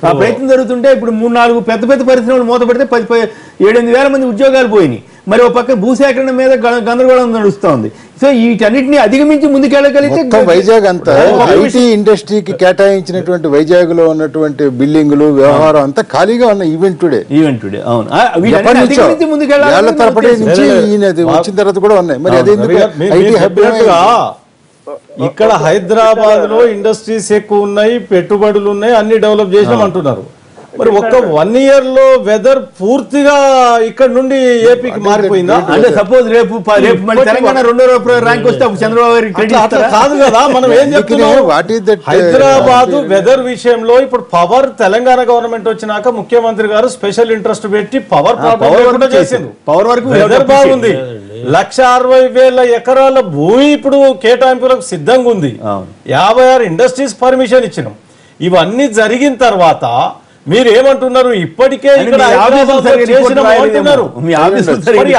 ఆ ప్రయత్నం జరుగుతుంటే ఇప్పుడు 3-4 పెద్ద పరిశ్రమలు మూతపడితే 7-8 వేల మంది ఉద్యోగాలు పోయినాయి. మరి ఒక పక్క భూసేకరణ మీద గందరగోళం నడుస్తోంది. సో వీటన్నిటిని అధిగమించి ముందుకెళ్ళగలిగితే వైజాగ్ అంతా ఐటీ ఇండస్ట్రీకి కేటాయించినటువంటి వైజాగ్ లో ఉన్నటువంటి బిల్డింగులు వ్యవహారం అంతా ఖాళీగా ఉన్న ఈవెంట్ టుడే. అవును, వచ్చిన తర్వాత కూడా ఉన్నాయి. మరి అదే ఐటీ హబ్ ఇక్కడ హైదరాబాద్ లో ఇండస్ట్రీస్ ఎక్కువ ఉన్నాయి, పెట్టుబడులు ఉన్నాయి, అన్ని డెవలప్ చేసినాం అంటున్నారు. మరి ఒక్క 1 year లో వెదర్ పూర్తిగా ఇక్కడ నుండి ఏపీకి మారిపోయిందా? అంటే సపోజ్ రేపు తెలంగాణ 2వ ర్యాంక్ వస్తే చంద్రబాబు కాదు కదా. మనం ఏం చెప్తున్నాం, హైదరాబాద్ వెదర్ విషయంలో ఇప్పుడు పవర్ తెలంగాణ గవర్నమెంట్ వచ్చినాక ముఖ్యమంత్రి గారు స్పెషల్ ఇంట్రెస్ట్ పెట్టి పవర్ ప్రాబ్లం చేసింది. పవర్ వరకు వెదర్ బాగుంది. 1,60,000 ఎకరాల భూమి ఇప్పుడు కేటాయింపులకు సిద్ధంగా ఉంది. 56 ఇండస్ట్రీస్ పర్మిషన్ ఇచ్చినాం. ఇవన్నీ జరిగిన తర్వాత మీరు ఏమంటున్నారు? ఇప్పటికే ఇక్కడ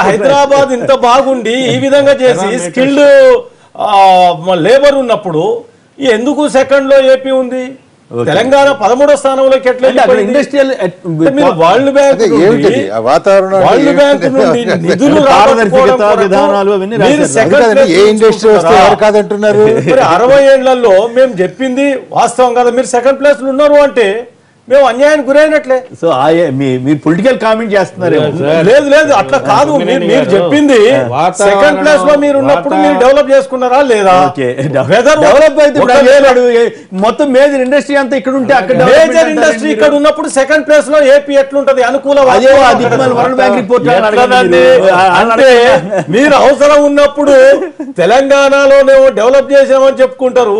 హైదరాబాద్ ఇంత బాగుండి ఈ విధంగా చేసి స్కిల్డ్ లేబర్ ఉన్నప్పుడు ఎందుకు సెకండ్ లో ఏపీ ఉంది? తెలంగాణ 13వ స్థానంలోకి ఎట్లా ఇండస్ట్రియల్ వరల్డ్ బ్యాంక్ నుండి నిధులు 60 ఏళ్లలో మేము చెప్పింది వాస్తవం కదా. మీరు సెకండ్ ప్లేస్ లో ఉన్నారు అంటే మేము అన్యాయానికి గురైనట్లే. సో మీరు పొలిటికల్ కామెంట్ చేస్తున్నారు. లేదు అట్లా కాదు. మీరు చెప్పింది సెకండ్ ప్లేస్ లో మీరు ఉన్నప్పుడు మీరు డెవలప్ చేసుకున్నారా లేదా? డెవలప్ అయితే మొత్తం మేజర్ ఇండస్ట్రీ అంతా ఇక్కడ ఉంటే అక్కడ మేజర్ ఇండస్ట్రీ ఇక్కడ ఉన్నప్పుడు సెకండ్ ప్లేస్ లో ఏపీ ఎట్లుంటది? అనుకూల అంటే మీరు అవసరం ఉన్నప్పుడు తెలంగాణలోనేమో డెవలప్ చేసామని చెప్పుకుంటారు,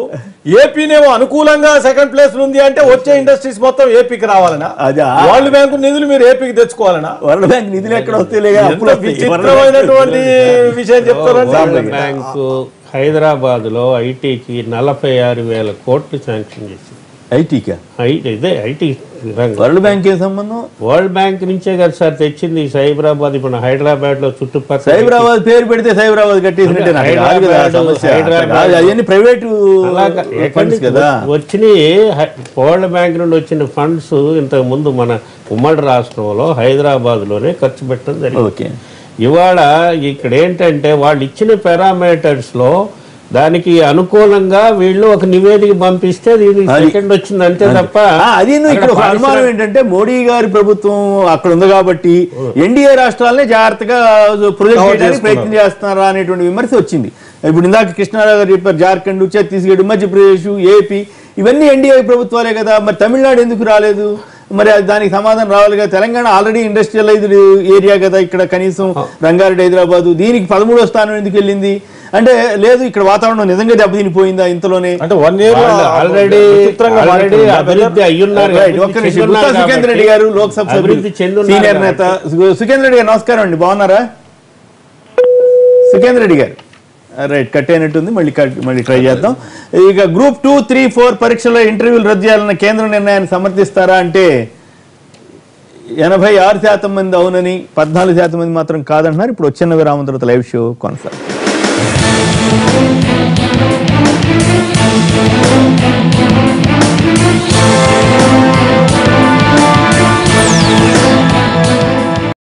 ఏపీనేమో అనుకూలంగా సెకండ్ ప్లేస్ ఉంది అంటే వచ్చే ఇండస్ట్రీస్ మొత్తం ఏపీకి రావాలనా? అదే. వరల్డ్ బ్యాంకు నిధులు మీరు ఏపీకి తెచ్చుకోవాలనా? వరల్డ్ బ్యాంక్ నిధులు ఎక్కడ వస్తాయి? విచిత్రమైనటువంటి విషయం చెప్తారండి. వరల్డ్ బ్యాంకు హైదరాబాద్ లో ఐటీకి 46,000 కోట్లు శాంక్షన్ చేసింది. ఐటీకా? ఇదే ఐటీ రంగం. వరల్డ్ బ్యాంక్ ఏ సంబంధం? వరల్డ్ బ్యాంక్ నుంచే కదా సార్ తెచ్చింది సైబరాబాద్. ఇప్పుడు హైదరాబాద్ లో చుట్టుపక్కల సైబరాబాద్ పేరు పెడితే సైబరాబాద్ కట్టేసినట్టే. అవన్నీ ప్రైవేట్ కదా వచ్చినాయి. వరల్డ్ బ్యాంక్ నుండి వచ్చిన ఫండ్స్ ఇంతకు ముందు మన ఉమ్మడి రాష్ట్రంలో హైదరాబాద్ లోనే ఖర్చు పెట్టడం జరిగింది. ఇవాళ ఇక్కడ ఏంటంటే వాళ్ళు ఇచ్చిన పారామీటర్స్ లో దానికి అనుకూలంగా వీళ్ళు ఒక నివేదిక పంపిస్తే సెకండ్ వచ్చింది అంతే తప్ప. అది ఇక్కడ అనుమానం ఏంటంటే మోడీ గారి ప్రభుత్వం అక్కడ ఉంది కాబట్టి ఎన్డీఏ రాష్ట్రాలనే జాగ్రత్తగా ప్రొజెక్ట్ చేయడానికి ప్రయత్నం చేస్తున్నారా అనేటువంటి విమర్శ వచ్చింది. ఇప్పుడు ఇందాక కృష్ణారావు గారు చెప్పారు, జార్ఖండ్, ఛత్తీస్గఢ్, మధ్యప్రదేశ్, ఏపీ ఇవన్నీ ఎన్డీఏ ప్రభుత్వాలే కదా. మరి తమిళనాడు ఎందుకు రాలేదు? మరి దానికి సమాధానం రావాలి కదా. తెలంగాణ ఆల్రెడీ ఇండస్ట్రియలైజ్డ్ ఏరియా కదా, ఇక్కడ కనీసం రంగారెడ్డి, హైదరాబాద్, దీనికి 13వ స్థానం ఎందుకు వెళ్ళింది అంటే లేదు ఇక్కడ వాతావరణం నిజంగా దెబ్బతినిపోయిందా ఇంతలోనే? అంటే 1 year ఆల్రెడీ అభివృద్ధి అయ్యున్నారు. సుఖేంద్ర రెడ్డి గారు లోక్సభ సీనియర్ నేత. సుఖేంద్ర రెడ్డి గారు నమస్కారం అండి, బాగున్నారా? సుఖేంద్ర రెడ్డి గారు రైట్, కట్ అయినట్టుంది, మళ్ళీ ట్రై చేద్దాం. ఇక గ్రూప్ 2, 3, 4 పరీక్షలో ఇంటర్వ్యూలు రద్దు చేయాలన్న కేంద్ర నిర్ణయాన్ని సమర్థిస్తారా అంటే 86% మంది అవునని, 14% మంది మాత్రం కాదంటున్నారు. ఇప్పుడు వచ్చిన విరామం తర్వాత లైవ్ షో కొనసాగుతుంది.